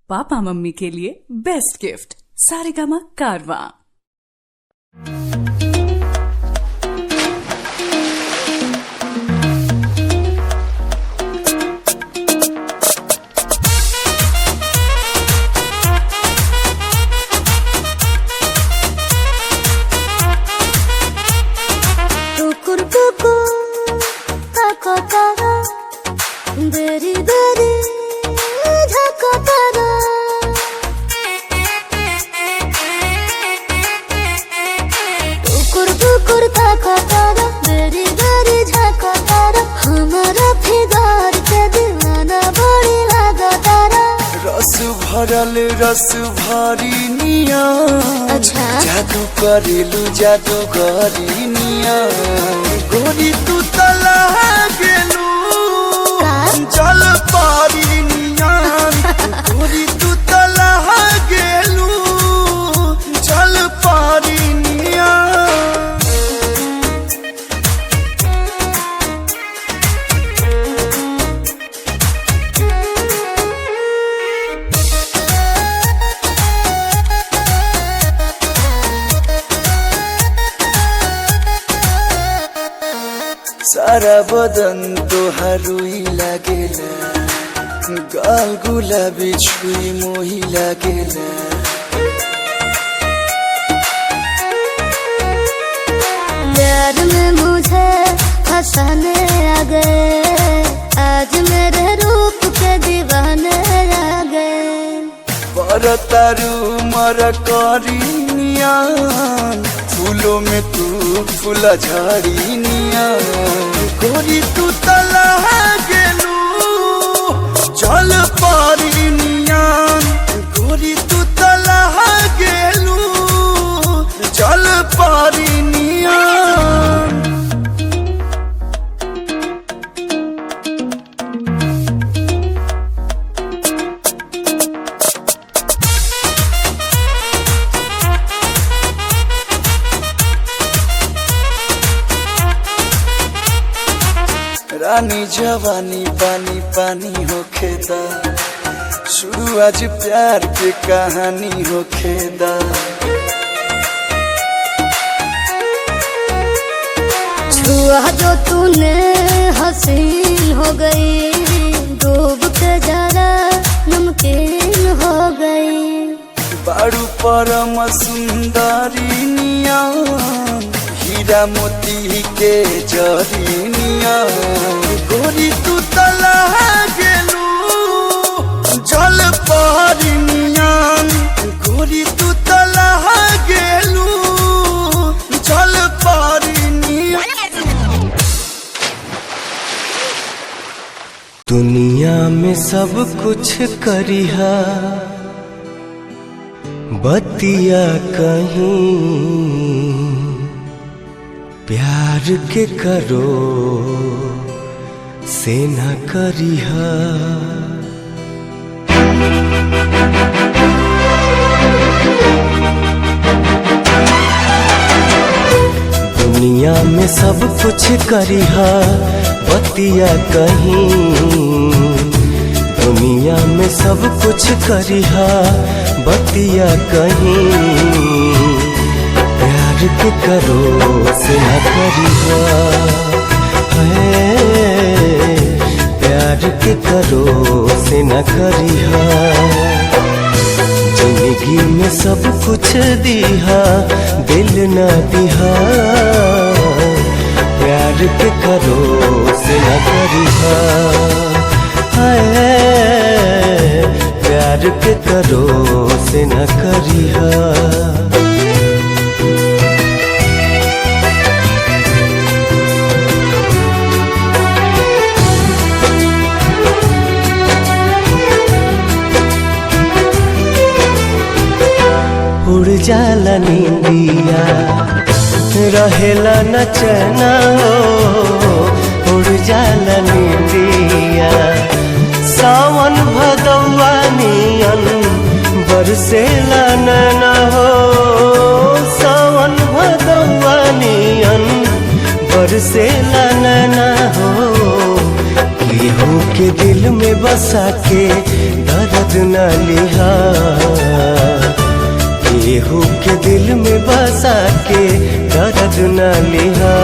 Papa mummy के लिए best gift Saregama कारवां। देरी देरी झका तारा टुकुर टुकुर ताका तारा देरी देरी झका तारा हमारा फिदार के दीवाना बड़ी लगा तारा रस भरल रस भरी निया अच्छा जादू करेलू जादू करी निया गोरी तू तला गेलू चल पारी निया गोरी तू तला गेलू चल पारी निया सारा बदन तोहार रुई लागेला गाल गुलाबी छुई मोही लागेला प्यार में मुझे फंसाने आ गए आज मेरे रूप के दीवाने आ गए पर तारू मर करी निया फूलों में तू फूला झाड़ी निया गोरी तू तला गेलू चल पारी निया गोरी तू तला गेलू चल पारी निया रानी जवानी पानी पानी होखेदा शुरू आज प्यार के कहानी होखेदा छुआ जो तूने हसीन हो गई डूब के जरा नमकीन हो गई बारू परम सुंदरी निया हीरा मोती के जरी निया गोरी तू तला गेलू जल पारी निया गोरी तू तला गेलू जल पारी निया दुनिया में सब कुछ करिहा बतिया कहीं प्यार के करो से न करिहा दुनिया में सब कुछ करिहा बतिया कहीं दुनिया में सब कुछ करिहा बतिया कहीं प्यार के करो से न करिहा प्यार के करो से न करिहा जिंदगी में सब कुछ दिहा दिल न दिहा प्यार के करो से न करिहा प्यार के करो से न करिहा उड़ जाला नींदिया रहेला न चैना हो उड़ जाला नींदिया सावन भदौआ नियन बरसेला नैना हो सावन भदौआ नियन बरसेला नैना हो केहू के दिल में बसा के दर्द न लिहा केहू के दिल में बसा के दर्द न लिहा